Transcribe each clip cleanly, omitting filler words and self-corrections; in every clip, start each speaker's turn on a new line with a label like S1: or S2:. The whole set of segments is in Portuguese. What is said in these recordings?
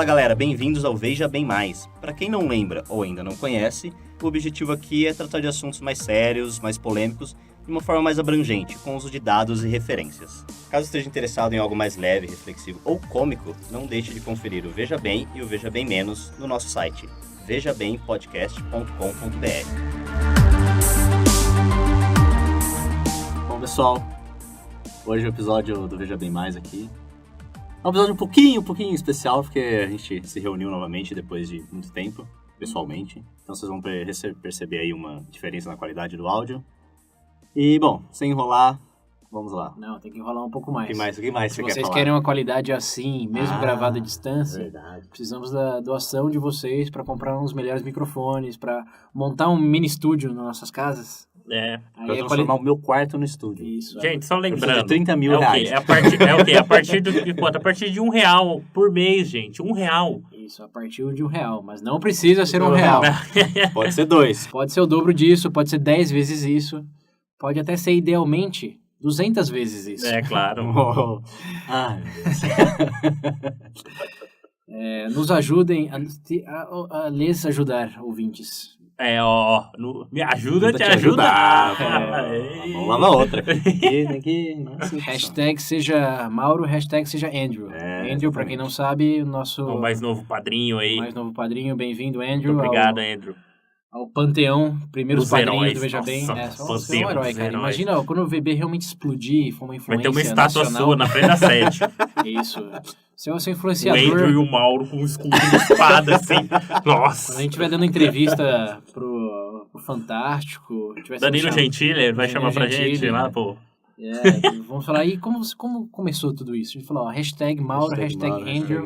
S1: Fala galera, bem-vindos ao Veja Bem Mais. Para quem não lembra ou ainda não conhece, o objetivo aqui é tratar de assuntos mais sérios, mais polêmicos, de uma forma mais abrangente, com uso de dados e referências. Caso esteja interessado em algo mais leve, reflexivo ou cômico, não deixe de conferir o Veja Bem e o Veja Bem Menos no nosso site, vejabempodcast.com.br. Bom pessoal, hoje é o episódio do Veja Bem Mais aqui. É um episódio um pouquinho especial, porque a gente se reuniu novamente depois de muito tempo, pessoalmente. Então vocês vão perceber aí uma diferença na qualidade do áudio. E, bom, sem enrolar, vamos lá.
S2: Não, tem que enrolar um pouco mais.
S1: O que mais
S2: Se
S1: você quer
S2: vocês
S1: falar?
S2: querem uma qualidade assim, mesmo gravada à distância,
S1: Verdade.
S2: precisamos da doação de vocês para comprar uns melhores microfones, para montar um mini estúdio nas nossas casas.
S1: Pra transformar o meu quarto no estúdio.
S2: Isso.
S3: Gente, só
S1: Precisa
S3: lembrando.
S1: de 30 mil reais.
S3: É o quê? A partir do que quanto? A partir de R$1 por mês, gente. R$1.
S2: Isso, a partir de R$1, mas não precisa ser R$1.
S1: Pode ser 2.
S2: Pode ser o dobro disso, pode ser 10 vezes isso, pode até ser, idealmente, 200 vezes isso.
S3: É, claro.
S1: Oh. Ai, meu Deus.
S2: Nos ajudem a lhes ajudar, ouvintes.
S3: Me ajuda a te ajudar.
S1: Vamos lá na outra.
S2: Hashtag seja Mauro, hashtag seja Andrew. Andrew, pra quem não sabe, o nosso
S3: O mais novo padrinho aí.
S2: mais novo padrinho. Bem-vindo, Andrew.
S3: Muito obrigado, Andrew.
S2: Ao panteão, primeiros
S3: Dos
S2: padrinhos
S3: heróis.
S2: do Veja Bem.
S3: Nossa,
S2: Só ser um herói,
S3: dos
S2: cara.
S3: heróis.
S2: Imagina quando o VB realmente explodir e for uma
S3: Vai
S2: influência
S3: ter uma estátua
S2: nacional.
S3: sua na frente da sede.
S2: Isso. Se eu ser
S3: O
S2: influenciador...
S3: Andrew e o Mauro com um escudo de espada, assim.
S2: Quando
S3: Nossa.
S2: a gente estiver dando entrevista pro Fantástico...
S3: Danilo Gentili, ele vai
S2: Danilo
S3: chamar pra
S2: Gentili,
S3: gente lá, pô.
S2: Vamos falar aí como começou tudo isso. A gente falou, ó, hashtag Mauro, hashtag Andrew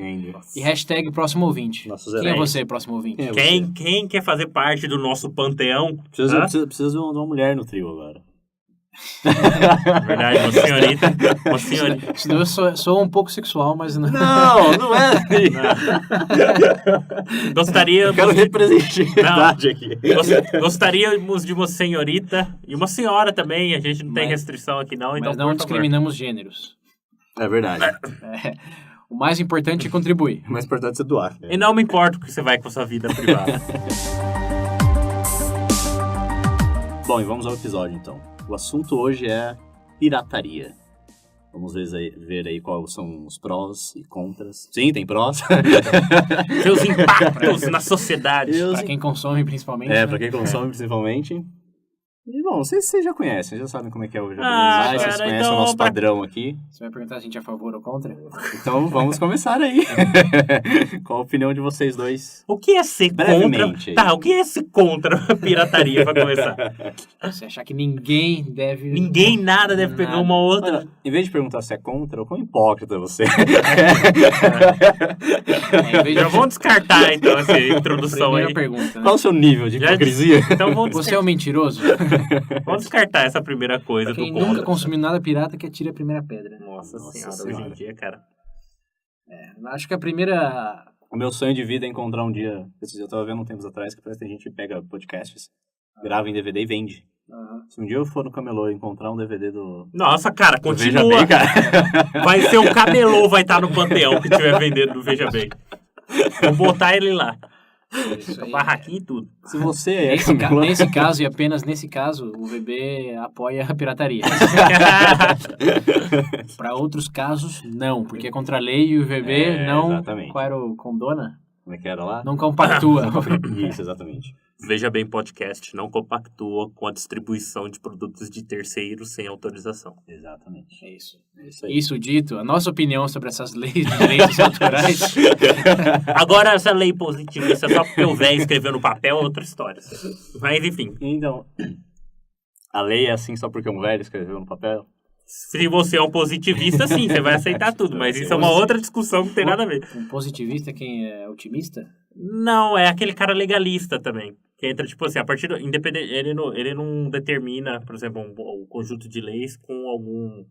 S2: e hashtag próximo ouvinte.
S1: Nossos
S2: Quem é
S1: heróis.
S2: você, próximo ouvinte?
S1: Quem é você?
S3: Quem quer fazer parte do nosso panteão?
S1: Precisa de uma mulher no trio agora.
S3: Verdade, uma senhorita. Uma senhorita.
S2: Isso daí eu sou um pouco sexual, mas não...
S1: Não é.
S3: Gostaríamos
S1: Eu quero representatividade aqui.
S3: Gostaríamos de uma senhorita e uma senhora também. A gente não tem restrição aqui não. Então,
S2: Mas não
S3: por favor.
S2: discriminamos gêneros.
S1: É verdade.
S2: O mais importante é contribuir.
S1: O mais importante é você doar.
S3: E não me importa o que você vai com a sua vida privada.
S1: Bom, e vamos ao episódio então. O assunto hoje é pirataria. Vamos ver aí quais são os prós e contras. Sim, tem prós.
S3: Seus impactos na sociedade.
S2: Pra quem consome, principalmente.
S1: Pra quem consome, principalmente. E, bom, vocês já conhecem, vocês já sabem como é que é o Veja Bem
S3: Ah,
S1: Mais, vocês
S3: cara,
S1: conhecem
S3: então,
S1: o nosso padrão aqui.
S2: Você vai perguntar se a gente é a favor ou contra?
S1: Então, vamos começar aí. Qual a opinião de vocês dois?
S3: O que é ser
S1: Brevemente
S3: contra...
S1: aí.
S3: Tá, o que é ser contra a pirataria, pra começar?
S2: Você achar que ninguém deve...
S3: Ninguém nada deve pegar
S2: Nada.
S3: uma outra.
S1: Olha, em vez de perguntar se é contra, quão hipócrita é você?
S2: Em vez de-
S3: Já vamos descartar, então, essa introdução
S2: Primeira
S3: aí.
S2: pergunta, né?
S1: Qual o seu nível de
S3: Já-
S1: hipocrisia?
S3: Então vamos
S2: Você é um mentiroso?
S3: descartar essa primeira coisa
S2: Quem
S3: do
S2: nunca
S3: contra.
S2: consumiu nada pirata que atire a primeira pedra.
S3: Nossa
S1: Nossa
S3: senhora,
S1: senhora.
S3: hoje em dia, cara.
S2: Acho que a primeira...
S1: O meu sonho de vida é encontrar um dia, eu tava vendo um tempos atrás, que parece que tem gente que pega podcasts, grava em DVD e vende. Se um dia eu for no camelô e encontrar um DVD do...
S3: Nossa, cara,
S1: do Veja
S3: continua.
S1: Bem, cara.
S3: Vai ser o camelô, vai estar no panteão que estiver vendendo do Veja Bem. Vou botar ele lá.
S2: Isso aí.
S3: Barraquinho e tudo.
S1: Se você é
S2: Nesse caso, e apenas nesse caso, o VB apoia a pirataria. Para outros casos, não, porque é contra a lei e o VB não...
S1: exatamente.
S2: Qual era o condona?
S1: Como é que era lá?
S2: Não compactua.
S1: Isso, exatamente.
S3: Veja Bem Podcast não compactua com a distribuição de produtos de terceiros sem autorização.
S1: Exatamente.
S2: É isso.
S1: É isso aí.
S2: Isso dito, a nossa opinião sobre essas leis de direitos autorais...
S3: Agora, essa lei positivista, só porque o velho escreveu no papel, é outra história. Mas, enfim,
S1: Então, a lei é assim só porque um velho escreveu no papel?
S3: se você é um positivista, sim, você vai aceitar tudo. Mas isso é uma outra discussão que não tem nada a ver.
S2: Um positivista, quem é otimista?
S3: Não, é aquele cara legalista também. Que entra, tipo assim, a partir do... Independente, ele não determina, por exemplo, um conjunto de leis com algum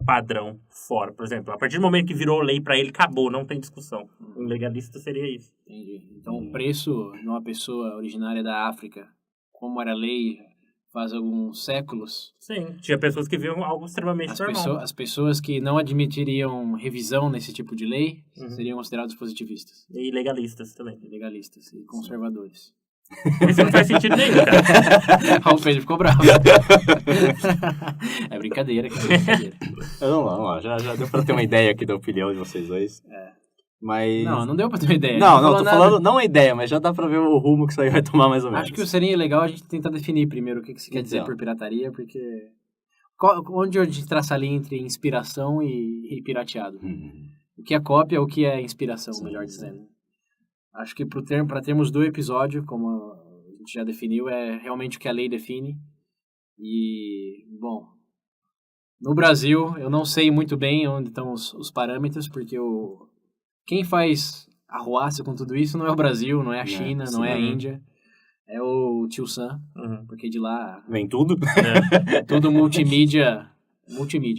S3: padrão fora. Por exemplo, a partir do momento que virou lei pra ele, acabou, não tem discussão. Um legalista seria isso.
S2: Entendi. Então, o preço de uma pessoa originária da África, como era a lei faz alguns séculos.
S3: Sim, tinha pessoas que viam algo extremamente normal.
S2: As pessoas que não admitiriam revisão nesse tipo de lei seriam considerados positivistas.
S3: E legalistas também.
S2: E legalistas e conservadores.
S3: Isso não faz sentido nenhum, cara.
S2: O Pedro ficou bravo. É brincadeira, cara. Brincadeira.
S1: Vamos lá. Já deu pra ter uma ideia aqui da opinião de vocês dois. Mas...
S2: Não deu pra ter uma ideia.
S1: Tô falando, não uma ideia, mas já dá pra ver o rumo que isso aí vai tomar mais ou menos.
S2: Acho que seria legal a gente tentar definir primeiro o que você quer dizer por pirataria, porque... Onde a gente traça a linha entre inspiração e pirateado? O que é cópia, o que é inspiração, melhor dizendo. Acho que para termos do episódio, como a gente já definiu, é realmente o que a lei define. E, bom, no Brasil, eu não sei muito bem onde estão os parâmetros, porque quem faz arruaça com tudo isso não é o Brasil, não é a China, não é a Índia, é o Tio Sam, porque de lá...
S1: Vem tudo?
S2: Tudo multimídia,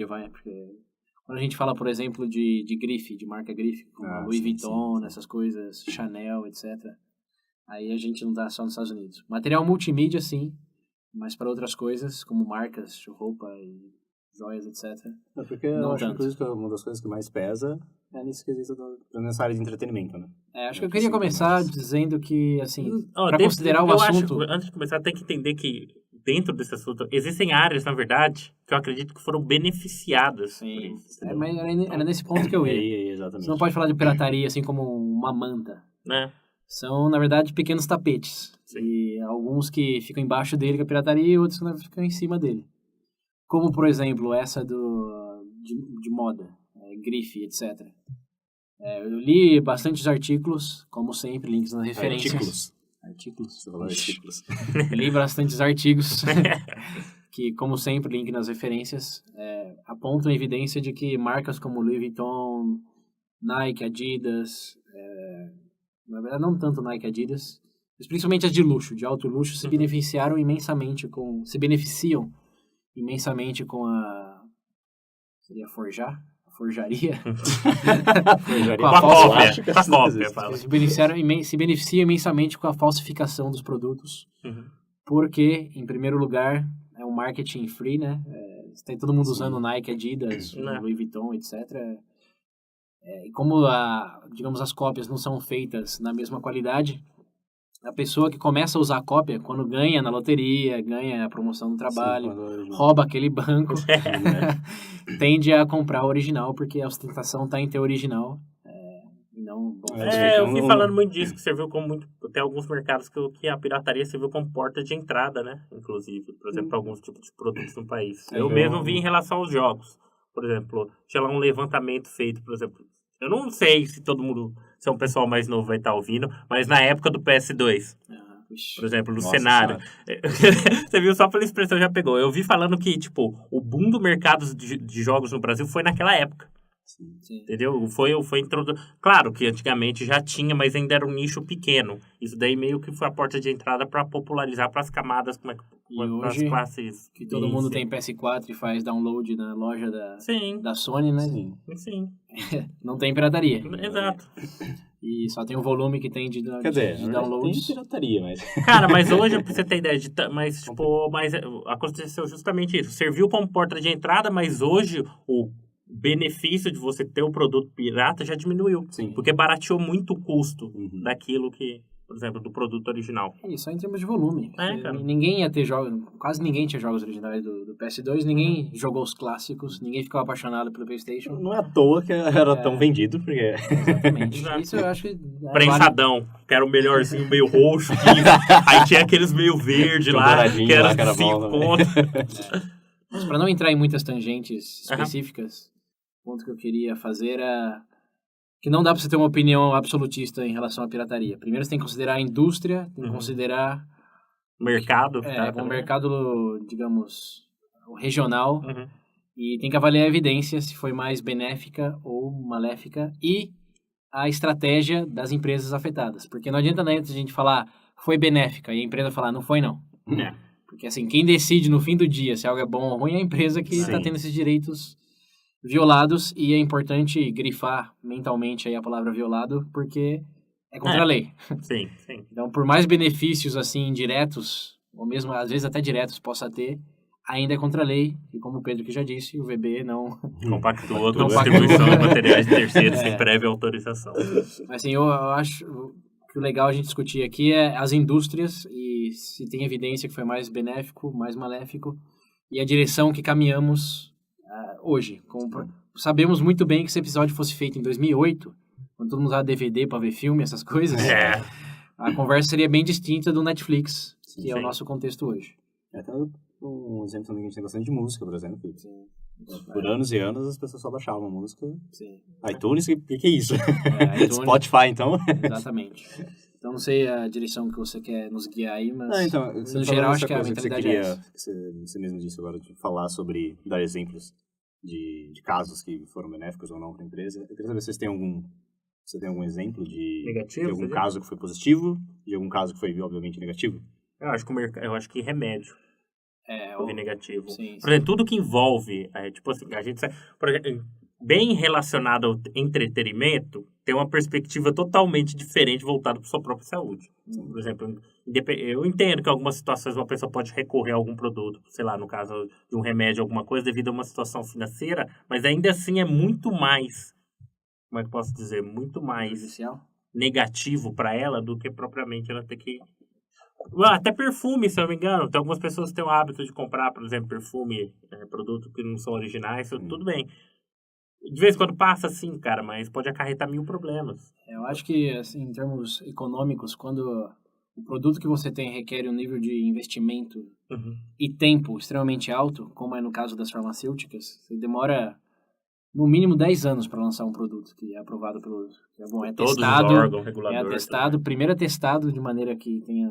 S2: vai, porque... Quando a gente fala, por exemplo, de grife, de marca grife, como Louis Vuitton, essas coisas, Chanel, etc. Aí a gente não tá só nos Estados Unidos. Material multimídia, sim, mas para outras coisas, como marcas, roupa e joias, etc.
S1: Porque eu acho que uma das coisas que mais pesa é nesse quesito nessa área de entretenimento, né?
S2: Acho que eu queria começar dizendo que, assim, para considerar o assunto...
S3: Antes de começar, tem que entender que dentro desse assunto, existem áreas, na verdade, que eu acredito que foram beneficiadas.
S2: Sim, mas era nesse ponto que eu ia.
S1: Exatamente.
S2: Você não pode falar de pirataria assim como uma manta. São, na verdade, pequenos tapetes. Sim. E alguns que ficam embaixo dele, que é pirataria, e outros que ficam em cima dele. Como, por exemplo, essa de moda, grife, etc. Eu li bastantes artigos, como sempre, links nas referências. Artigos. Li bastantes artigos que, como sempre, link nas referências, apontam a evidência de que marcas como Louis Vuitton, Nike, Adidas, na verdade não tanto Nike e Adidas, mas principalmente as de luxo, de alto luxo, se beneficiam imensamente com seria forjaria?
S3: Com a cópia.
S2: Se beneficiam imensamente com a falsificação dos produtos, porque, em primeiro lugar, é um marketing free, né? Tem todo mundo usando Nike, Adidas, Louis Vuitton, etc. E como, digamos, as cópias não são feitas na mesma qualidade, a pessoa que começa a usar a cópia, quando ganha na loteria, ganha a promoção do trabalho, rouba aquele banco, tende a comprar o original, porque a ostentação está em ter original.
S3: Eu vi falando muito disso, que serviu como muito... Tem alguns mercados que a pirataria serviu como porta de entrada, né? Inclusive, por exemplo, para alguns tipos de produtos no país. Eu mesmo vi em relação aos jogos. Por exemplo, tinha lá um levantamento feito, por exemplo... Eu não sei se todo mundo... Se é um pessoal mais novo vai estar ouvindo, mas na época do PS2... Por exemplo, no cenário. Você viu, só pela expressão já pegou. Eu vi falando que, tipo, o boom do mercado de jogos no Brasil foi naquela época. Sim. Entendeu? Foi Claro que antigamente já tinha, mas ainda era um nicho pequeno. Isso daí meio que foi a porta de entrada para popularizar para as camadas, para as classes.
S2: Que todo mundo tem PS4 e faz download na loja da Sony, né?
S3: Sim.
S2: Não tem pirataria.
S3: Exato.
S2: E só tem o volume que tem de downloads.
S1: Tem pirataria, mas...
S3: Cara, mas hoje, pra você ter ideia, mas aconteceu justamente isso. Serviu como porta de entrada, mas hoje o benefício de você ter o produto pirata já diminuiu.
S1: Sim.
S3: Porque barateou muito o custo daquilo que, por exemplo, do produto original.
S2: Só em termos de volume.
S3: Cara.
S2: Ninguém ia ter jogos, quase ninguém tinha jogos originais do PS2, ninguém jogou os clássicos, ninguém ficava apaixonado pelo PlayStation.
S1: Não é à toa que era tão vendido, porque...
S2: Exatamente. Isso eu acho que...
S3: Prensadão, que era o melhorzinho meio roxo, aí tinha aqueles meio verde lá, que era 5 pontos.
S2: Mas para não entrar em muitas tangentes específicas, o ponto que eu queria fazer é que não dá para você ter uma opinião absolutista em relação à pirataria. Primeiro você tem que considerar a indústria, tem que considerar...
S3: Mercado.
S2: Um mercado, digamos, regional. E tem que avaliar a evidência se foi mais benéfica ou maléfica e a estratégia das empresas afetadas. Porque não adianta a gente falar foi benéfica e a empresa falar não foi não. Porque assim, quem decide no fim do dia se algo é bom ou ruim é a empresa que está tendo esses direitos violados, e é importante grifar mentalmente aí a palavra violado, porque é contra a lei.
S3: Sim.
S2: Então, por mais benefícios assim indiretos ou mesmo às vezes até diretos possa ter, ainda é contra a lei, e como o Pedro que já disse, o VB não
S3: compactua com a distribuição de materiais de terceiros sem prévia autorização.
S2: Mas assim, eu acho que o legal a gente discutir aqui é as indústrias e se tem evidência que foi mais benéfico, mais maléfico, e a direção que caminhamos hoje. Sabemos muito bem que se esse episódio fosse feito em 2008, quando todo mundo usava DVD para ver filme, essas coisas, a conversa seria bem distinta do Netflix, que é o nosso contexto hoje.
S1: Até um exemplo também que a gente tem bastante de música, por exemplo. Sim. Por anos e anos as pessoas só baixavam música. Sim. iTunes, o que é isso? iTunes, Spotify, então.
S2: Exatamente. Então, não sei a direção que você quer nos guiar aí, mas no geral acho que a mentalidade é essa.
S1: Você mesmo disse agora de falar sobre, dar exemplos de casos que foram benéficos ou não para a empresa. Eu queria saber se vocês têm algum exemplo de algum caso que foi positivo e algum caso que foi, obviamente, negativo.
S3: Eu acho que remédio. Houve negativo.
S2: Sim,
S3: por exemplo, tudo que envolve, tipo assim, a gente por exemplo, bem relacionado ao entretenimento, tem uma perspectiva totalmente diferente voltada para sua própria saúde. Por exemplo, eu entendo que em algumas situações uma pessoa pode recorrer a algum produto, sei lá, no caso de um remédio, alguma coisa, devido a uma situação financeira, mas ainda assim é muito mais, como é que eu posso dizer, muito mais negativo para ela do que propriamente ela ter que... Até perfume, se eu não me engano. Tem algumas pessoas que têm o hábito de comprar, por exemplo, perfume, produto que não são originais, tudo bem. De vez em quando passa assim, cara, mas pode acarretar 1000 problemas.
S2: Eu acho que, assim, em termos econômicos, quando o produto que você tem requer um nível de investimento e tempo extremamente alto, como é no caso das farmacêuticas, você demora no mínimo 10 anos para lançar um produto que é aprovado pelo... é testado,
S3: todos os órgãos reguladores.
S2: É atestado, primeiro atestado de maneira que tenha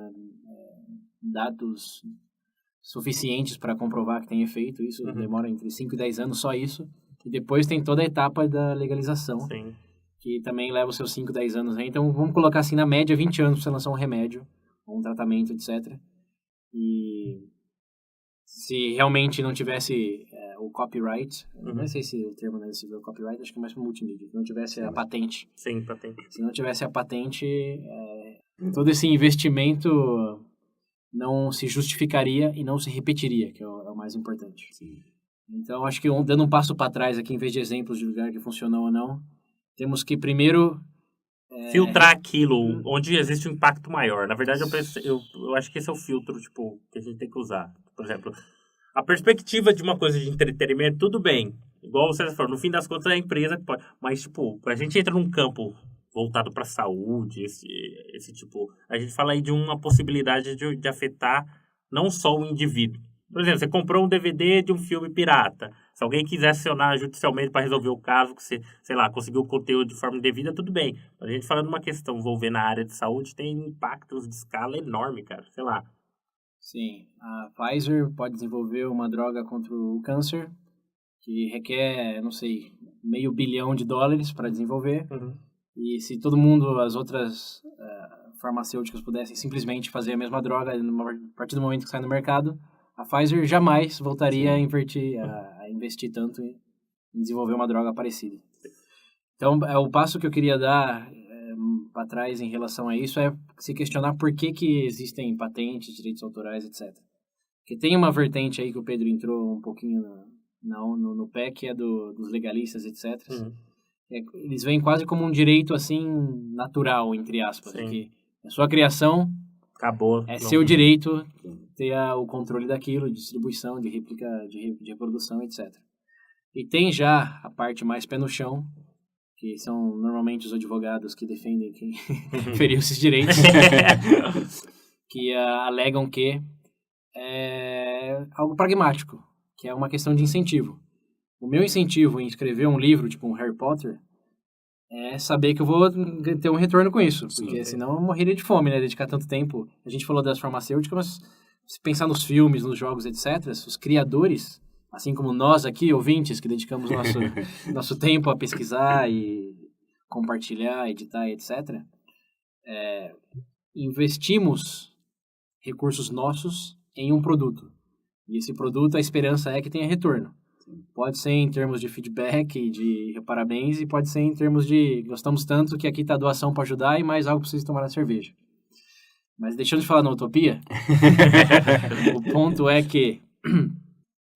S2: dados suficientes para comprovar que tem efeito. Isso demora entre 5 e 10 anos, só isso. E depois tem toda a etapa da legalização, que também leva os seus 5, 10 anos. Né? Então, vamos colocar assim, na média, 20 anos para você lançar um remédio, um tratamento, etc. E se realmente não tivesse o copyright, não sei se o termo é civil copyright, acho que é mais para multimídia, se não tivesse a patente.
S3: Sim, patente.
S2: Se não tivesse a patente, todo esse investimento não se justificaria e não se repetiria, que é o mais importante.
S1: Sim.
S2: Então, acho que dando um passo para trás aqui, em vez de exemplos de lugar que funcionou ou não, temos que primeiro...
S3: filtrar aquilo onde existe um impacto maior. Na verdade, eu acho que esse é o filtro que a gente tem que usar. Por exemplo, a perspectiva de uma coisa de entretenimento, tudo bem. Igual você falou, no fim das contas é a empresa que pode. Mas, a gente entra num campo voltado para a saúde, esse tipo... A gente fala aí de uma possibilidade de afetar não só o indivíduo. Por exemplo, você comprou um DVD de um filme pirata. Se alguém quiser acionar judicialmente para resolver o caso, que você, sei lá, conseguiu o conteúdo de forma indevida, tudo bem. Mas a gente falando de uma questão envolvendo a área de saúde, tem impactos de escala enorme, cara. Sei lá.
S2: Sim. A Pfizer pode desenvolver uma droga contra o câncer, que requer, não sei, $500 bilhão para desenvolver. E se todo mundo, as outras farmacêuticas pudessem simplesmente fazer a mesma droga a partir do momento que sai no mercado, a Pfizer jamais voltaria a investir tanto em desenvolver uma droga parecida. Então, o passo que eu queria dar para trás em relação a isso é se questionar por que existem patentes, direitos autorais, etc. Porque tem uma vertente aí que o Pedro entrou um pouquinho no pé, que é dos legalistas, etc. Eles veem quase como um direito, assim, natural, entre aspas. Que a sua criação...
S3: Acabou.
S2: É seu direito ter o controle daquilo, de distribuição, de réplica, de reprodução, etc. E tem já a parte mais pé no chão, que são normalmente os advogados que defendem quem feriu esses direitos, que alegam que é algo pragmático, que é uma questão de incentivo. O meu incentivo em escrever um livro, tipo um Harry Potter, é saber que eu vou ter um retorno com isso. Porque senão eu morreria de fome, né? Dedicar tanto tempo. A gente falou das farmacêuticas, mas se pensar nos filmes, nos jogos, etc., os criadores, assim como nós aqui, ouvintes, que dedicamos nosso tempo a pesquisar e compartilhar, editar, etc., investimos recursos nossos em um produto. E esse produto, a esperança é que tenha retorno. Pode ser em termos de feedback e de parabéns, e pode ser em termos de gostamos tanto que aqui está a doação para ajudar e mais algo para vocês tomar na cerveja. Mas deixando de falar na utopia, o ponto é que,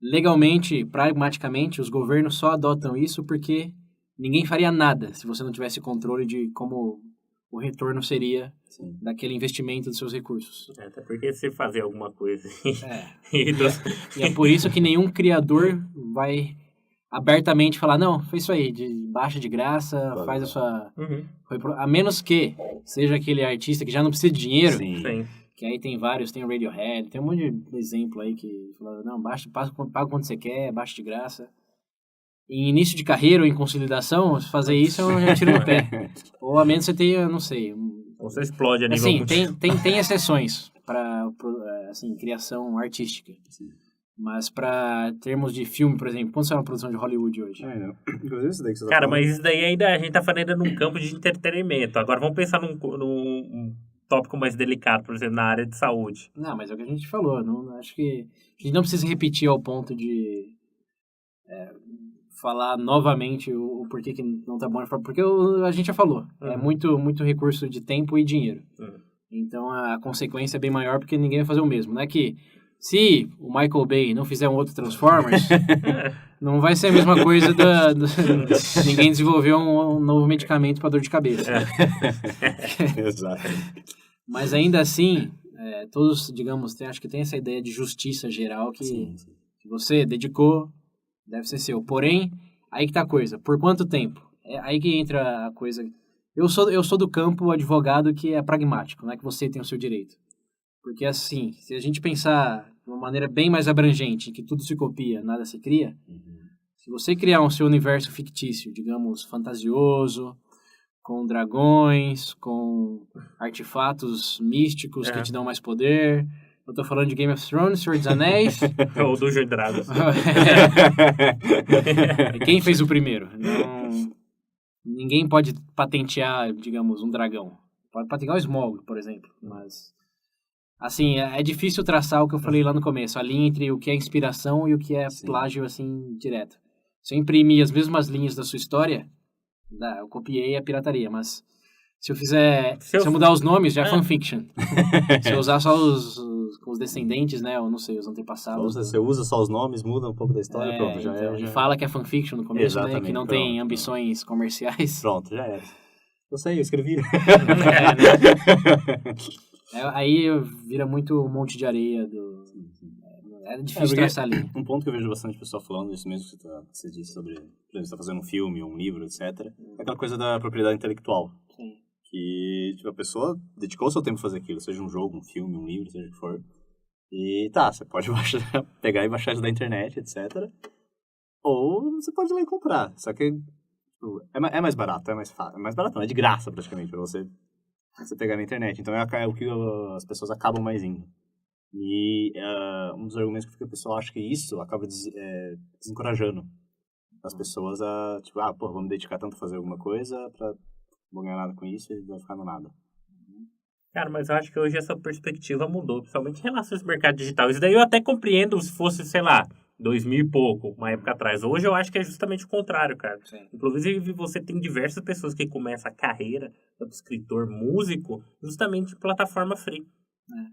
S2: legalmente, pragmaticamente, os governos só adotam isso porque ninguém faria nada se você não tivesse controle de como o retorno seria daquele investimento dos seus recursos.
S3: Até porque se fazer alguma coisa...
S2: E é por isso que nenhum criador vai abertamente falar, não, fez isso aí, baixa de graça, faz a sua... A menos que seja aquele artista que já não precisa de dinheiro, que aí tem vários, tem o Radiohead, tem um monte de exemplo aí que fala, não, paga quanto você quer, baixa de graça. Em início de carreira ou em consolidação, fazer isso é um tiro no pé. Ou a menos você tenha, não sei...
S3: Ou você explode a nível...
S2: Assim, tem exceções para assim, criação artística. Sim. Mas para termos de filme, por exemplo, quanto é uma produção de Hollywood hoje?
S3: Inclusive isso daí que você tá falando. Mas isso daí ainda a gente tá falando ainda num campo de entretenimento. Agora vamos pensar num tópico mais delicado, por exemplo, na área de saúde.
S2: Não, mas é o que a gente falou. Não, acho que a gente não precisa repetir ao ponto de falar novamente o porquê que não tá bom. Porque a gente já falou. É muito recurso de tempo e dinheiro. Então a consequência é bem maior porque ninguém vai fazer o mesmo. Não é que se o Michael Bay não fizer um outro Transformers, não vai ser a mesma coisa ninguém desenvolveu um novo medicamento para dor de cabeça.
S1: Exato.
S2: Mas ainda assim, todos, digamos, acho que tem essa ideia de justiça geral que você dedicou, deve ser seu. Porém, aí que tá a coisa. Por quanto tempo? É aí que entra a coisa. Eu sou do campo advogado que é pragmático, não é que você tem o seu direito. Porque assim, se a gente pensar de uma maneira bem mais abrangente, que tudo se copia, nada se cria, se você criar um seu universo fictício, digamos, fantasioso, com dragões, com artefatos místicos que te dão mais poder... Eu tô falando de Game of Thrones, Senhor dos Anéis...
S3: Ou do Dungeons & Dragons.
S2: Quem fez o primeiro? Ninguém pode patentear, digamos, um dragão. Pode patentear o Smaug, por exemplo, mas... Assim, é difícil traçar o que eu falei lá no começo, a linha entre o que é inspiração e o que é plágio, assim, direto. Se eu imprimir as mesmas linhas da sua história, eu copiei a pirataria, mas se eu mudar os nomes, já é fanfiction. Se eu usar só os descendentes, né, ou não sei, os antepassados.
S1: Você usa só os nomes, muda um pouco da história, pronto, já
S2: então,
S1: é.
S2: E fala que é fanfiction no começo, né, que não tem ambições comerciais.
S1: Pronto, já é. Eu sei, eu escrevi.
S2: Aí vira muito um monte de areia. É difícil traçar ali.
S1: Um ponto que eu vejo bastante pessoal falando, isso mesmo que você disse sobre, por exemplo, você tá fazendo um filme, um livro, etc. É aquela coisa da propriedade intelectual. Sim. Que tipo, a pessoa dedicou o seu tempo a fazer aquilo, seja um jogo, um filme, um livro, seja o que for. E você pode pegar e baixar isso da internet, etc. Ou você pode ir lá e comprar. Só que tipo, é mais barato, é mais fácil. É mais barato, não, é de graça praticamente pra você pegar na internet. Então é o que as pessoas acabam mais indo. E um dos argumentos que o pessoal acha que isso acaba desencorajando as pessoas a, tipo, vamos dedicar tanto a fazer alguma coisa pra não ganhar nada com isso e não vai ficar no nada.
S3: Cara, mas eu acho que hoje essa perspectiva mudou, principalmente em relação ao mercado digital. Isso daí eu até compreendo se fosse, sei lá, 2000 e pouco, uma época atrás. Hoje eu acho que é justamente o contrário, cara. Sim. Inclusive, você tem diversas pessoas que começam a carreira de escritor, músico, justamente em plataforma free.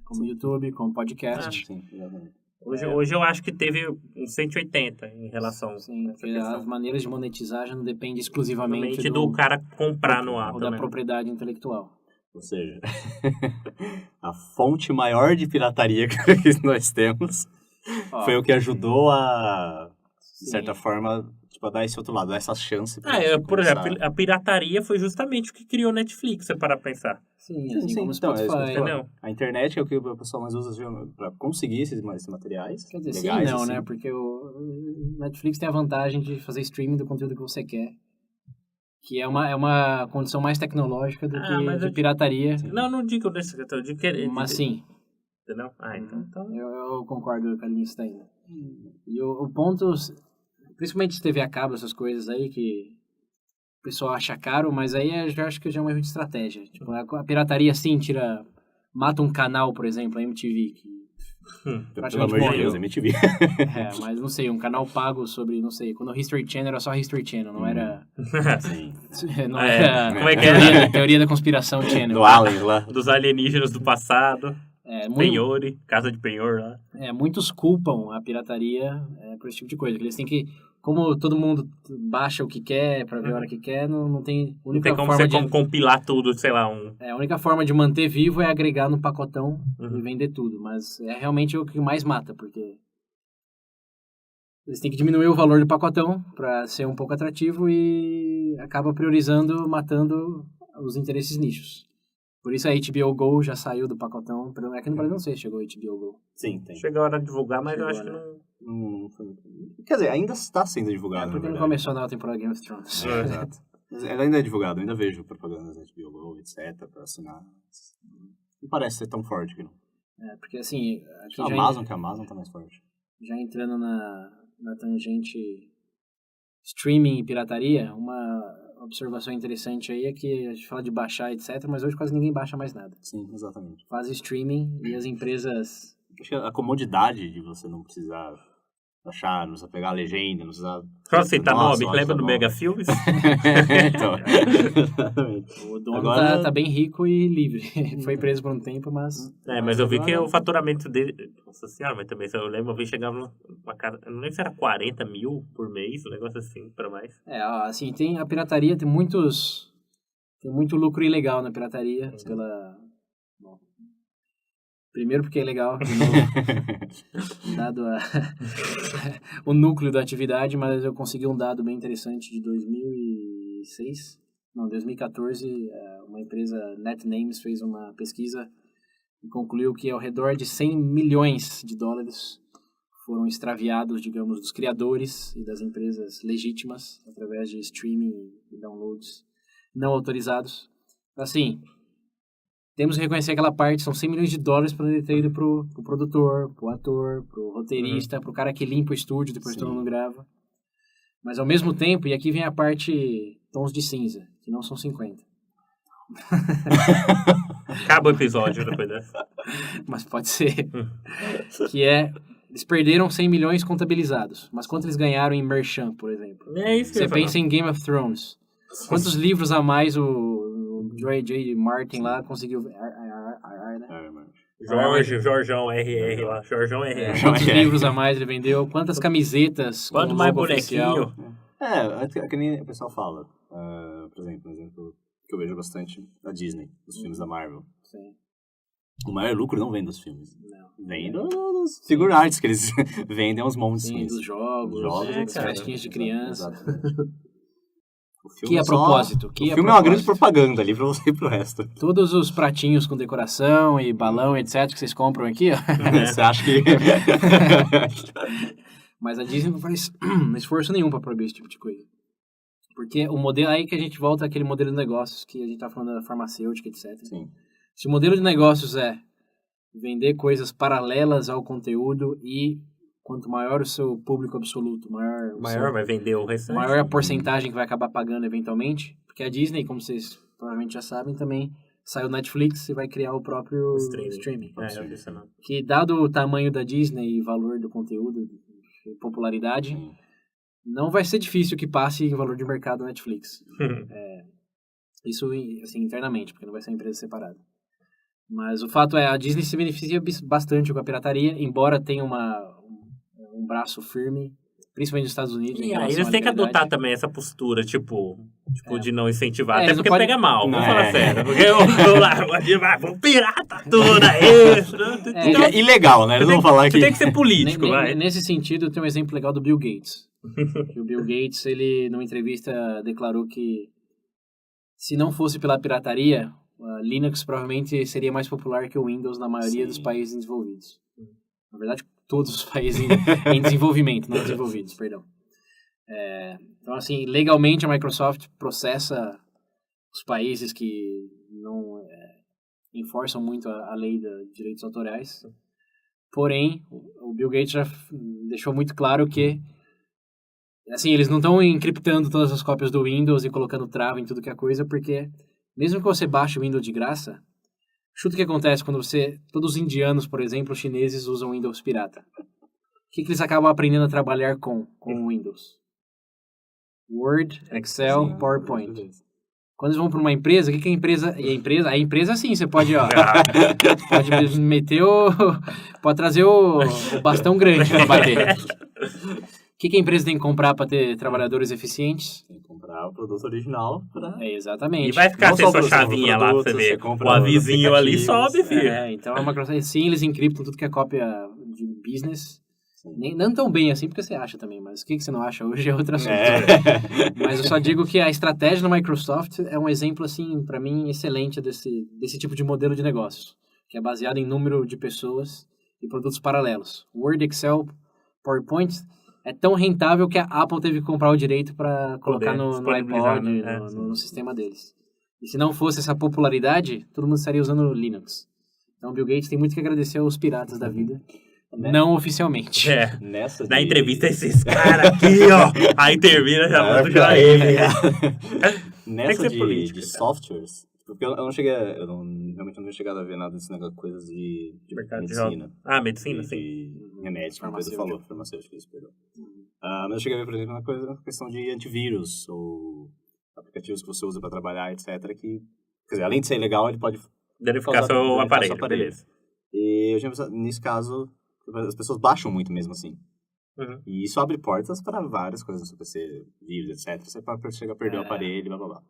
S2: Como YouTube, como podcast.
S1: Sim, exatamente.
S3: Hoje eu acho que teve um 180 em relação...
S2: Sim, porque as maneiras de monetizar já não dependem exclusivamente
S3: do cara comprar no app.
S2: Ou da propriedade intelectual.
S1: Ou seja, a fonte maior de pirataria que nós temos foi o que ajudou a, de certa forma, tipo, a dar esse outro lado, dar essa chance.
S3: Por exemplo, a pirataria foi justamente o que criou a Netflix, se parar pra pensar.
S2: Sim, como
S1: então,
S2: Spotify.
S1: Entendeu? A internet é o que o pessoal mais usa para conseguir esses materiais.
S2: Quer dizer,
S1: legais,
S2: sim, não, né? Porque o Netflix tem a vantagem de fazer streaming do conteúdo que você quer. Que é uma condição mais tecnológica do que de pirataria.
S3: Não digo desse, eu digo que...
S2: Mas sim.
S3: Entendeu? Então...
S2: Eu concordo com a linha que você tá indo. E o ponto, principalmente se TV a cabo, essas coisas aí que o pessoal acha caro, mas aí eu acho que já é um erro de estratégia. Tipo, a pirataria, sim, mata um canal, por exemplo, a MTV, que
S1: Pelo amor de Deus, MTV.
S2: Mas não sei, um canal pago sobre, não sei, quando o History Channel era só History Channel, não era...
S1: Sim.
S2: Não era...
S3: Como é que era?
S2: Teoria da Conspiração Channel.
S1: Do Alien lá.
S3: Dos alienígenas do passado. Penhore, casa de penhor lá.
S2: Muitos culpam a pirataria por esse tipo de coisa. Eles têm que... Como todo mundo baixa o que quer pra ver a hora que quer, não tem...
S3: Não tem como você compilar tudo, sei lá,
S2: a única forma de manter vivo é agregar no pacotão e vender tudo. Mas é realmente o que mais mata, porque... Eles têm que diminuir o valor do pacotão pra ser um pouco atrativo e acaba priorizando, matando os interesses nichos. Por isso a HBO Go já saiu do pacotão. Aqui no Brasil não sei se chegou a HBO Go.
S1: Sim, tem.
S3: Chegou a hora de divulgar, mas eu acho que
S1: não foi muito... Quer dizer, ainda está sendo divulgado,
S2: porque não começou a nova temporada Game of Thrones.
S1: Exato. Mas ela ainda é divulgado, ainda vejo propagandas da HBO Go, etc, pra assinar. Não parece ser tão forte que não.
S2: Porque assim...
S1: Aqui a Amazon tá mais forte.
S2: Já entrando na tangente streaming e pirataria, uma observação interessante aí é que a gente fala de baixar, etc, mas hoje quase ninguém baixa mais nada.
S1: Sim, exatamente.
S2: Faz streaming e as empresas...
S1: Acho que a comodidade de você não precisar baixar, não precisa pegar a legenda, não precisa...
S3: Só citar nome, lembra do Mega Filmes?
S1: Então,
S2: o dono agora... tá bem rico e livre. Foi preso por um tempo, mas...
S3: Mas eu vi que o faturamento dele... Nossa senhora, mas também, eu lembro, eu vi chegava numa cara... Eu não lembro se era 40 mil por mês, um negócio assim, pra mais.
S2: Assim, tem a pirataria, tem muito lucro ilegal na pirataria, Primeiro porque é legal, dado o núcleo da atividade, mas eu consegui um dado bem interessante de 2014, uma empresa NetNames fez uma pesquisa e concluiu que ao redor de 100 milhões de dólares foram extraviados, digamos, dos criadores e das empresas legítimas através de streaming e downloads não autorizados. Assim... Temos que reconhecer aquela parte, são 100 milhões de dólares para ter ido pro produtor, pro ator, pro roteirista, pro cara que limpa o estúdio, depois todo mundo grava. Mas ao mesmo tempo, e aqui vem a parte tons de cinza, que não são 50.
S3: Acaba o episódio depois dessa.
S2: Mas pode ser. Que eles perderam 100 milhões contabilizados. Mas quanto eles ganharam em Merchan, por exemplo? Você pensa em Game of Thrones. Quantos livros a mais o J.J. Martin lá conseguiu... né?
S3: Jorjão RR lá. Jorjão RR.
S2: Quantos livros a mais ele vendeu? Quantas camisetas?
S3: Quanto mais bonequinho?
S1: Que nem o pessoal fala. Por exemplo, um exemplo que eu vejo bastante da Disney, dos filmes da Marvel.
S2: Sim.
S1: O maior lucro não vem dos filmes.
S2: Não.
S1: Vem dos figure arts que eles vendem aos montes.
S2: Sim, dos jogos, das festinhas de criança.
S1: Que
S2: a propósito.
S1: O filme é uma grande propaganda ali pra você e pro resto.
S2: Todos os pratinhos com decoração e balão, etc, que vocês compram aqui, ó.
S1: Você acha que...
S2: Mas a Disney não faz esforço nenhum pra proibir esse tipo de coisa. Porque o modelo... Aí que a gente volta àquele modelo de negócios que a gente tá falando da farmacêutica, etc.
S1: Sim.
S2: Se o modelo de negócios é vender coisas paralelas ao conteúdo e... Quanto maior o seu público absoluto, maior
S3: vai vender o restante.
S2: Maior a porcentagem que vai acabar pagando eventualmente. Porque a Disney, como vocês provavelmente já sabem, também saiu Netflix e vai criar o próprio streaming. Que dado o tamanho da Disney e valor do conteúdo e popularidade, não vai ser difícil que passe em valor de mercado Netflix. Isso assim, internamente, porque não vai ser uma empresa separada. Mas o fato é, a Disney se beneficia bastante com a pirataria, embora tenha um braço firme, principalmente nos Estados Unidos.
S3: E aí eles têm que adotar também essa postura, de não incentivar. Até porque pega mal, vamos falar sério. Porque vamos pirata tudo aí.
S1: É ilegal, né? Eles vão falar que...
S3: Tem que ser político, vai.
S2: Nesse sentido, tem um exemplo legal do Bill Gates. O Bill Gates, ele, numa entrevista, declarou que se não fosse pela pirataria, Linux provavelmente seria mais popular que o Windows na maioria dos países desenvolvidos. Na verdade, todos os países em desenvolvimento, não desenvolvidos, perdão. Então, assim, legalmente a Microsoft processa os países que não enforçam muito a lei de direitos autorais. Porém, o Bill Gates já deixou muito claro que, assim, eles não estão encriptando todas as cópias do Windows e colocando trava em tudo que é coisa, porque mesmo que você baixe o Windows de graça, Chuta o que acontece quando todos os indianos, por exemplo, os chineses usam Windows pirata. O que eles acabam aprendendo a trabalhar com o Windows? Word, Excel, sim, PowerPoint. Quando eles vão para uma empresa, o que é a empresa? E a empresa sim, você pode, pode meter pode trazer o bastão grande para bater. O que a empresa tem que comprar para ter trabalhadores eficientes?
S1: Tem que comprar o produto original.
S2: Exatamente.
S3: E vai ficar sem sua chavinha lá pra você ver. O avisinho ali sobe, filho.
S2: Então a Microsoft, sim, eles encriptam tudo que é cópia de business. Não tão bem assim, porque você acha também, mas o que você não acha hoje é outro assunto. Mas eu só digo que a estratégia da Microsoft é um exemplo, assim, para mim, excelente desse tipo de modelo de negócios, que é baseado em número de pessoas e produtos paralelos. Word, Excel, PowerPoint é tão rentável que a Apple teve que comprar o direito para colocar no iPod, no sistema deles. E se não fosse essa popularidade, todo mundo estaria usando Linux. Então o Bill Gates tem muito que agradecer aos piratas da vida. Não oficialmente.
S3: Na entrevista, esses caras aqui, ó. Aí termina, já manda pra ele.
S1: Nessa de softwares, porque eu não cheguei, realmente não tenho chegado a ver nada desse negócio, coisas de medicina.
S3: Medicina, sim.
S1: De remédio, como você falou, farmacêutico, perdão. Mas eu cheguei a ver, por exemplo, uma questão de antivírus, ou aplicativos que você usa para trabalhar, etc, que, quer dizer, além de ser legal, ele pode
S3: danificar seu aparelho, beleza.
S1: E eu já nesse caso, as pessoas baixam muito mesmo assim. E isso abre portas para várias coisas no seu PC, vírus, etc. Você pode chegar a perder o aparelho, blá blá blá.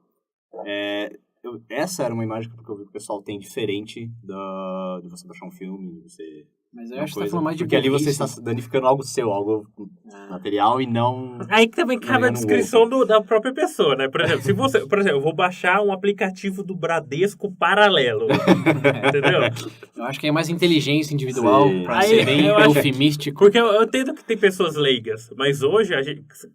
S1: Essa era uma imagem que eu vi que o pessoal tem diferente de você baixar um filme, você...
S2: Mas eu acho que você tá falando mais de
S1: porque ali você está danificando algo seu, algo material e não...
S3: Aí que também cabe a descrição da própria pessoa, né? Por exemplo, se você... Por exemplo, eu vou baixar um aplicativo do Bradesco paralelo. Entendeu?
S2: Eu acho que é mais inteligência individual, pra ser bem eufemístico.
S3: Porque eu entendo que tem pessoas leigas, mas hoje,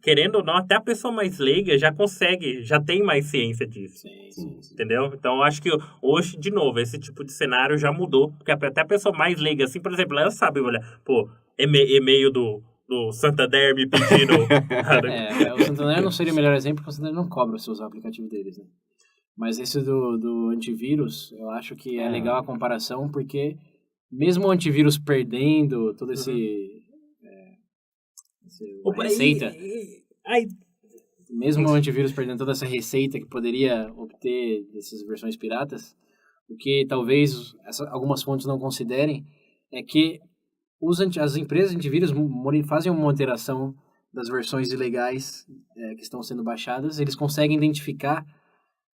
S3: querendo ou não, até a pessoa mais leiga já consegue, já tem mais ciência disso. Sim. Entendeu? Então, eu acho que hoje, de novo, esse tipo de cenário já mudou. Porque até a pessoa mais leiga, assim, por exemplo, ela sabe olhar, e-mail do Santander me pedindo...
S2: O Santander não seria o melhor exemplo, porque o Santander não cobra se usar o aplicativo deles, né? Mas esse do antivírus, eu acho que é legal a comparação, porque mesmo o antivírus perdendo todo essa receita... Mesmo o antivírus perdendo toda essa receita que poderia obter dessas versões piratas, o que talvez algumas fontes não considerem é que as empresas de antivírus fazem uma moderação das versões ilegais que estão sendo baixadas. Eles conseguem identificar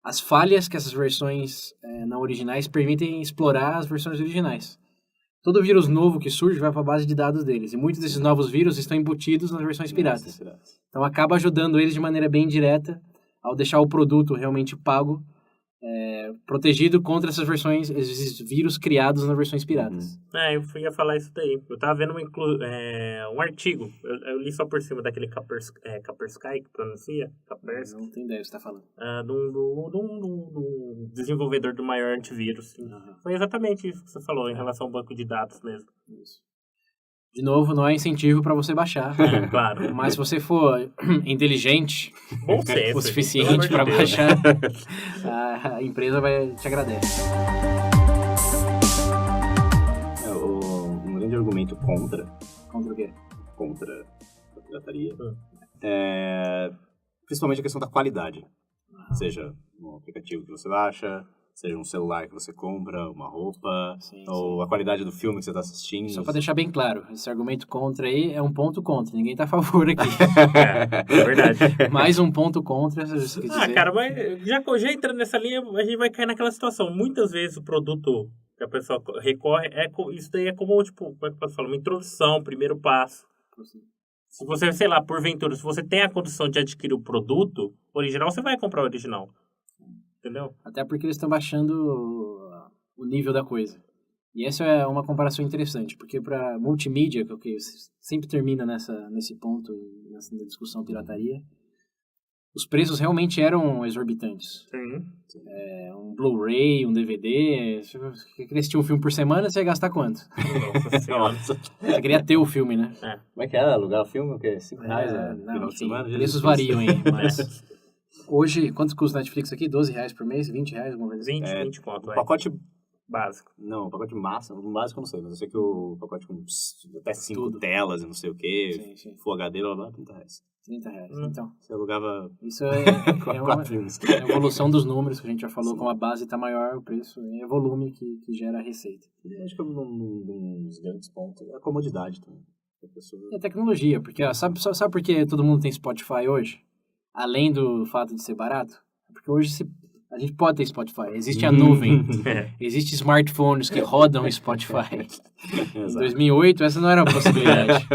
S2: as falhas que essas versões não originais permitem explorar as versões originais. Todo vírus novo que surge vai para a base de dados deles. E muitos desses novos vírus estão embutidos nas versões piratas. Então acaba ajudando eles de maneira bem direta ao deixar o produto realmente pago, protegido contra esses vírus criados nas versões piratas.
S3: Eu ia falar isso daí. Eu tava vendo um artigo. Eu li só por cima daquele Kaspersky, que pronuncia. Kaspersky.
S2: Não tenho ideia do que você tá falando.
S3: Do desenvolvedor do maior antivírus. Foi exatamente isso que você falou em relação ao banco de dados mesmo.
S2: Isso. De novo, não é incentivo para você baixar.
S3: Claro.
S2: Mas se você for inteligente
S3: o
S2: suficiente para baixar, a empresa vai te agradecer.
S1: Um grande argumento contra...
S2: Contra o quê?
S1: Contra a pirataria. Principalmente a questão da qualidade. Seja um aplicativo que você baixa... Seja um celular que você compra, uma roupa, ou a qualidade do filme que você está assistindo.
S2: Só para deixar bem claro, esse argumento contra aí é um ponto contra. Ninguém está a favor aqui.
S3: É verdade.
S2: Mais um ponto contra, se você quiser dizer.
S3: Cara, mas já entrando nessa linha, a gente vai cair naquela situação. Muitas vezes o produto que a pessoa recorre, isso daí é como, tipo, como é que eu posso falar? Uma introdução, primeiro passo. Se você, sei lá, porventura, se você tem a condição de adquirir o produto original, você vai comprar o original. Entendeu?
S2: Até porque eles estão baixando o nível da coisa. E essa é uma comparação interessante, porque para multimídia, que sempre termina nesse ponto, nessa discussão pirataria, os preços realmente eram exorbitantes. Um Blu-ray, um DVD, se você queria assistir um filme por semana, você ia gastar quanto?
S3: Nossa Senhora.
S2: Você queria ter o filme, né?
S1: Como é que era? Alugar o filme? O quê? R$5?
S2: Não, enfim, preços variam aí, mas... Hoje, quanto custa o Netflix aqui? R$12 por mês? R$20? Alguma coisa assim?
S3: 20 conto.
S1: O pacote
S3: Básico.
S1: Não, o pacote máximo, o básico eu não sei, mas eu sei que o pacote com até 5 telas e não sei o que, Full HD, blá blá, R$30.
S2: R$30, então.
S1: Você alugava
S2: isso é a evolução dos números que a gente já falou, como a base está maior, o preço é volume que gera a receita.
S1: Eu acho que um dos grandes pontos é a comodidade também.
S2: E a tecnologia, porque sabe por que todo mundo tem Spotify hoje? Além do fato de ser barato? Porque hoje a gente pode ter Spotify, existe a nuvem, existem smartphones que rodam Spotify. Em 2008, essa não era uma possibilidade.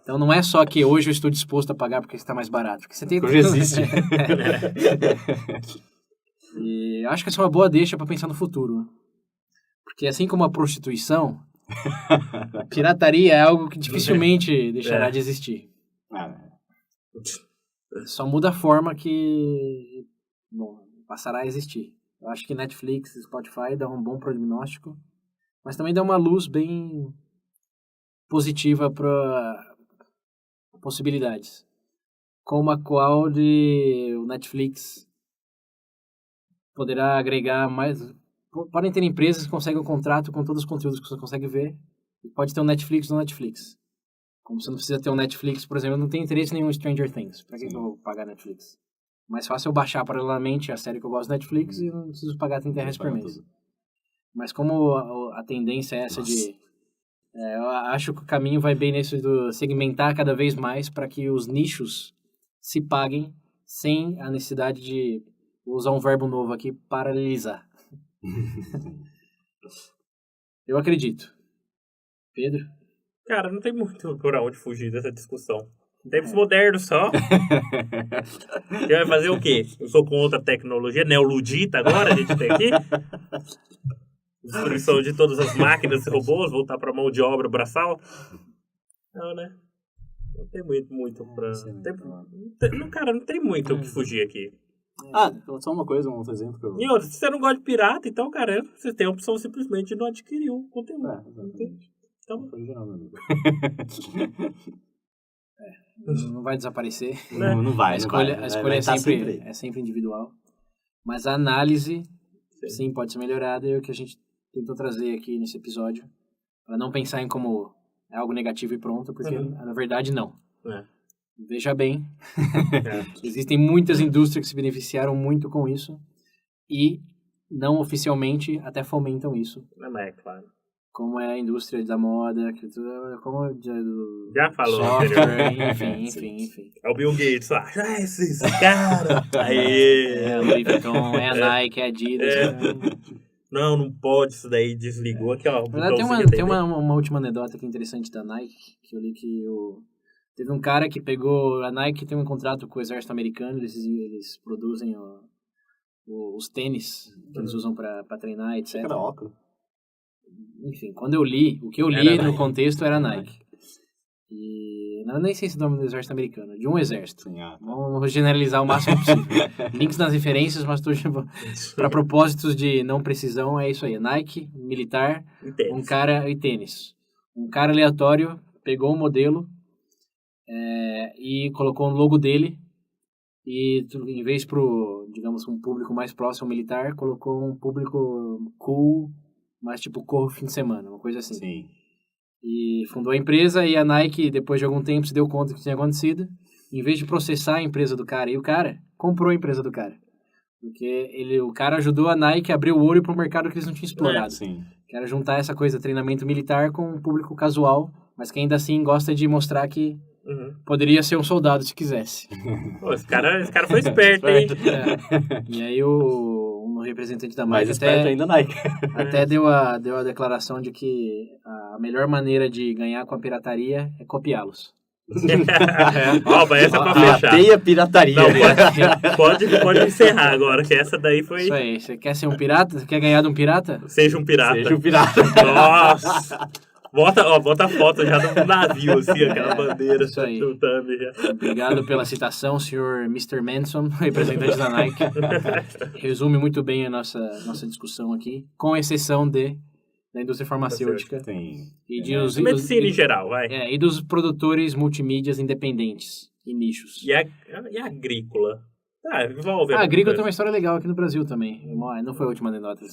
S2: Então não é só que hoje eu estou disposto a pagar porque está mais barato. Porque você tem...
S1: Hoje existe.
S2: E acho que essa é uma boa deixa para pensar no futuro. Porque assim como a prostituição, a pirataria é algo que dificilmente deixará de existir. Só muda a forma que passará a existir. Eu acho que Netflix e Spotify dão um bom prognóstico, mas também dão uma luz bem positiva para possibilidades. Como a qual o Netflix poderá agregar mais... Podem ter empresas que conseguem um contrato com todos os conteúdos que você consegue ver. E pode ter um Netflix no Netflix. Como você não precisa ter um Netflix, por exemplo, eu não tenho interesse nenhum em Stranger Things. Pra que eu vou pagar Netflix? Mais fácil eu baixar paralelamente a série que eu gosto do Netflix e não preciso pagar R$30 por mês. Mas como a tendência é essa de... eu acho que o caminho vai bem nesse do segmentar cada vez mais para que os nichos se paguem sem a necessidade de... Vou usar um verbo novo aqui, paralelizar. Eu acredito. Pedro?
S3: Cara, não tem muito por onde fugir dessa discussão. Tempos modernos só. Você vai fazer o quê? Eu sou contra a tecnologia, neoludita agora, a gente tem aqui. Destruição de todas as máquinas e robôs, voltar pra mão de obra braçal. Não, né? Não tem muito pra... Cara, não tem muito o que fugir aqui.
S1: Só uma coisa, um outro exemplo.
S3: E outra, se você não gosta de pirata, então, cara, você tem a opção simplesmente de não adquirir o conteúdo. Então,
S1: foi geral, meu amigo.
S2: Não vai desaparecer.
S1: Não vai.
S2: A escolha é sempre individual. Mas a análise, sim, pode ser melhorada. E é o que a gente tentou trazer aqui nesse episódio. Para não pensar em como é algo negativo e pronto, porque na verdade não. Veja bem, existem muitas indústrias que se beneficiaram muito com isso e não oficialmente até fomentam isso.
S3: É claro.
S2: Como é a indústria da moda, como do
S3: já falou,
S2: software, enfim.
S3: É o Bill Gates lá. Esse cara. Aí.
S2: É o Louis Vuitton, é a Nike, é a Adidas.
S3: Não pode, isso daí desligou aqui, ó.
S2: Na verdade, tem uma última anedota que é interessante da Nike, que eu li que teve um cara que pegou... A Nike tem um contrato com o exército americano, eles produzem os tênis que eles usam para treinar, etc.
S1: Era óculos.
S2: Enfim, quando eu li, o que eu li no contexto era Nike. E não nem sei se é o nome do exército americano, de um exército. Vamos generalizar o máximo possível. Links nas referências, mas para propósitos de não precisão, é isso aí. Nike, militar, e tênis. Um cara aleatório pegou um modelo e colocou um logo dele e em vez digamos, um público mais próximo ao militar, colocou um público cool, mas tipo corro fim de semana, uma coisa assim.
S1: Sim.
S2: E fundou a empresa e a Nike, depois de algum tempo, se deu conta que tinha acontecido. Em vez de processar a empresa do cara, e o cara comprou a empresa do cara. Porque o cara ajudou a Nike a abrir o olho para um mercado que eles não tinham explorado.
S1: Sim.
S2: Que era juntar essa coisa, treinamento militar, com um público casual, mas que ainda assim gosta de mostrar que poderia ser um soldado se quisesse.
S3: Pô, esse cara foi esperto, hein?
S2: E aí um representante da Nike até deu a declaração de que a melhor maneira de ganhar com a pirataria é copiá-los.
S3: Mas essa é pra fechar.
S1: Bateia pirataria.
S3: Não, pode encerrar agora, que essa daí foi...
S2: Isso aí, você quer ser um pirata? Você quer ganhar de um pirata?
S3: Seja um pirata. Nossa! Bota a foto já do navio, assim, aquela bandeira.
S2: Isso aí.
S3: Chutando já.
S2: Obrigado pela citação, senhor Mr. Manson, representante da Nike. Resume muito bem a nossa discussão aqui, com exceção da indústria farmacêutica.
S3: Medicina em geral, vai.
S2: E dos produtores multimídias independentes e nichos.
S3: E a agrícola? Envolve.
S2: A Agrícola tem uma história legal aqui no Brasil também. Não foi a última anedota.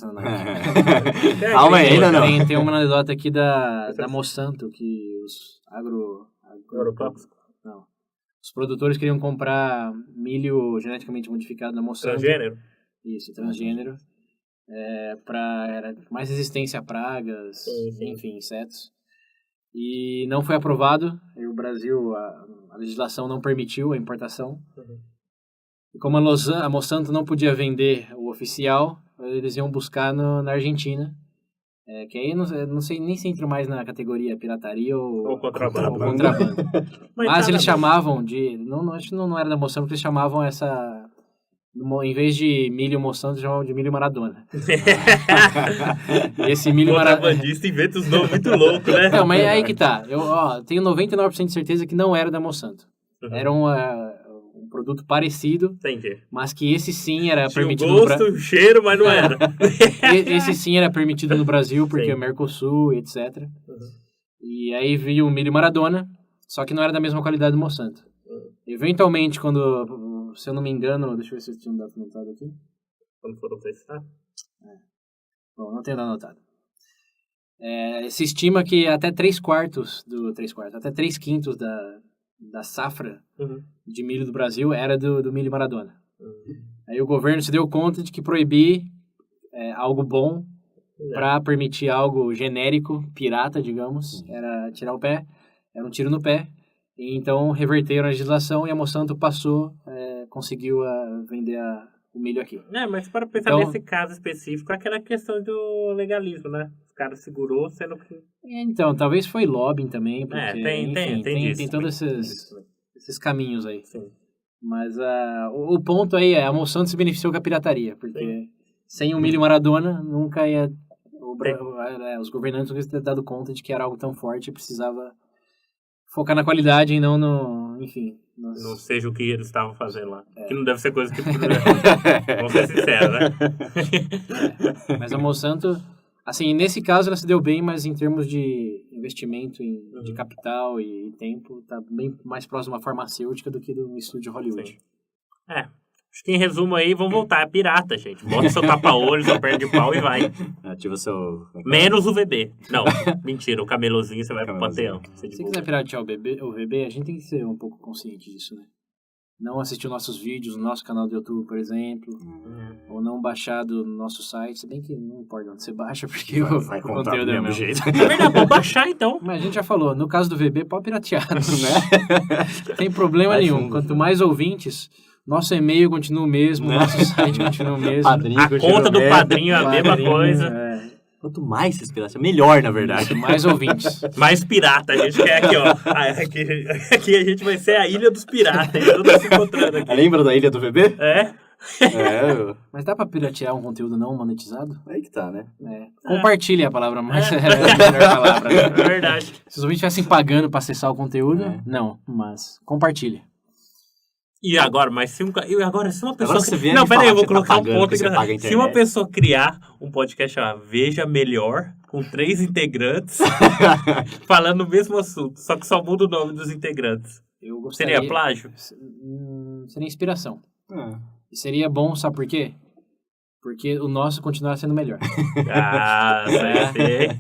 S1: Calma aí, ainda não.
S2: Tem uma anedota aqui da Monsanto, que os não. Os produtores queriam comprar milho geneticamente modificado da Monsanto.
S3: Transgênero?
S2: Isso, transgênero. Para mais resistência a pragas,
S3: sim.
S2: Enfim, insetos. E não foi aprovado. E o Brasil, a legislação não permitiu a importação.
S3: Uhum.
S2: E como a Monsanto não podia vender o oficial, eles iam buscar na Argentina. Que aí não sei nem se entra mais na categoria pirataria ou
S3: contrabando.
S2: Mas eles chamavam de... Acho que não era da Monsanto, porque eles chamavam essa... Em vez de milho Monsanto, eles chamavam de milho Maradona. Esse milho Maradona...
S3: Contrabandista inventa os nomes muito loucos, né?
S2: Não, mas aí que tá. Eu tenho 99% de certeza que não era da Monsanto.
S3: Uhum.
S2: Era um produto parecido.
S3: Entendi.
S2: Mas que esse sim era
S3: tinha
S2: permitido
S3: o gosto, o cheiro, mas não era.
S2: Esse sim era permitido no Brasil, porque é Mercosul, etc.
S3: Uhum.
S2: E aí veio o milho Maradona, só que não era da mesma qualidade do Monsanto.
S3: Uhum.
S2: Eventualmente, quando, se eu não me engano, deixa eu ver se eu tinha um dado anotado aqui.
S3: Quando foram testar?
S2: Bom, não tenho dado anotado. Se estima que até 3/4 até 3/5 da safra de milho do Brasil era do milho Maradona. Aí o governo se deu conta de que proibir algo bom para permitir algo genérico, pirata, digamos, era tirar o pé, era um tiro no pé. E então reverteram a legislação e a Monsanto conseguiu vender o milho aqui.
S3: Mas para pensar nesse caso específico, aquela questão do legalismo, né? Os caras segurou, sendo que...
S2: Então, talvez foi lobbying também, porque, tem todos
S3: esses
S2: caminhos aí.
S3: Sim.
S2: Mas o ponto aí a Monsanto se beneficiou com a pirataria, porque sem o milho Maradona, nunca ia... os governantes nunca iam ter dado conta de que era algo tão forte e precisava focar na qualidade e não no... Enfim...
S3: Não seja o que eles estavam fazendo lá. Que não deve ser coisa que... Vamos ser sinceros, né?
S2: Mas a Monsanto... Assim, nesse caso ela se deu bem, mas em termos de investimento de capital e tempo, tá bem mais próximo à farmacêutica do que do estúdio de Hollywood.
S3: Sim. Acho que em resumo aí, vamos voltar. É pirata, gente. Bota seu tapa-olho, sua perna de pau e vai.
S1: Ativa seu...
S3: Menos o VB. Não, mentira. O camelozinho você vai pro panteão.
S2: Se quiser piratear o VB, a gente tem que ser um pouco consciente disso, né? Não assistir nossos vídeos no nosso canal do YouTube, por exemplo. Ou não baixar do nosso site. Se bem que não importa onde você baixa, porque o conteúdo é o mesmo jeito.
S3: É verdade, pode baixar então.
S2: Mas a gente já falou, no caso do VB, pode piratear, né? Não tem problema nenhum. Quanto mais ouvintes, nosso e-mail continua o mesmo, nosso site continua o mesmo.
S3: A conta do padrinho é a mesma coisa.
S1: Quanto mais vocês piratam, melhor, na verdade.
S2: Mais ouvintes.
S3: Mais pirata. A gente quer aqui, ó. Aqui a gente vai ser a ilha dos piratas. Eu tô se encontrando aqui.
S1: Lembra da ilha do VB?
S2: Mas dá pra piratear um conteúdo não monetizado?
S1: Aí que tá, né?
S2: Compartilhe a palavra, mas é a melhor palavra.
S3: É verdade.
S2: Se os ouvintes estivessem pagando pra acessar o conteúdo, não. Mas compartilhe.
S3: E agora, se uma pessoa...
S1: Agora você vem
S3: não, peraí, eu vou colocar um ponto.
S1: Se
S3: uma pessoa criar um podcast chamado Veja Melhor, com 3 integrantes, falando o mesmo assunto, só que só muda o nome dos integrantes. Seria plágio?
S2: Seria inspiração. E seria bom, sabe por quê? Porque o nosso continuará sendo melhor.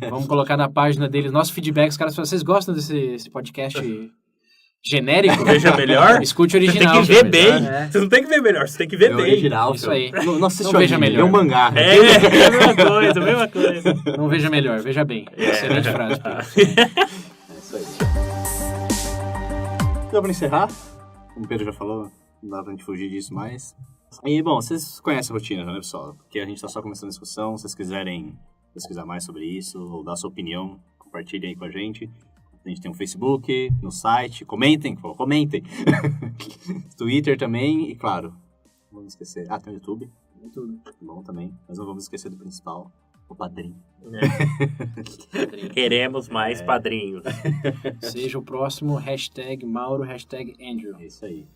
S2: Vamos colocar na página deles, nosso feedback, os caras falam, vocês gostam desse podcast... genérico?
S3: Veja melhor?
S2: Escute o original.
S3: Você tem que ver bem. Você não tem que ver melhor, você tem que ver bem.
S1: Original,
S2: isso aí.
S1: Não
S2: veja melhor.
S1: É um mangá.
S3: É a mesma coisa.
S2: Não veja melhor, veja bem. Excelente frase.
S1: É isso aí. Então, pra encerrar, como o Pedro já falou, não dá pra gente fugir disso mais. E, bom, vocês conhecem a rotina, né, pessoal? Porque a gente tá só começando a discussão. Se vocês quiserem pesquisar mais sobre isso, ou dar sua opinião, compartilhem aí com a gente. A gente tem um Facebook, no site, comentem. Twitter também, e claro, não vamos esquecer, tem o YouTube. Bom também, mas não vamos esquecer do principal, o padrinho.
S3: Queremos mais padrinhos.
S2: Seja o próximo, #Mauro, #Andrew.
S1: É isso aí.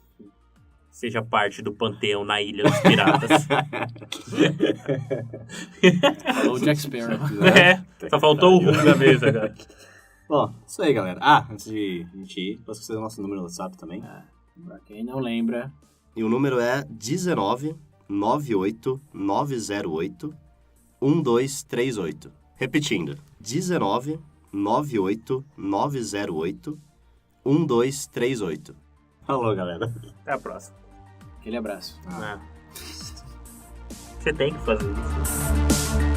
S3: Seja parte do panteão na Ilha dos Piratas.
S2: Falou Jack Sparrow.
S3: Só faltou o rum da mesa agora.
S1: Bom, isso aí, galera. Antes de a gente ir, posso esquecer o nosso número no WhatsApp também.
S2: Pra quem não lembra,
S1: E o número é 19 98 908 1238. Repetindo, 19 98 908 1238. Falou, galera.
S3: Até a próxima.
S2: Aquele abraço.
S3: Você tem que fazer isso.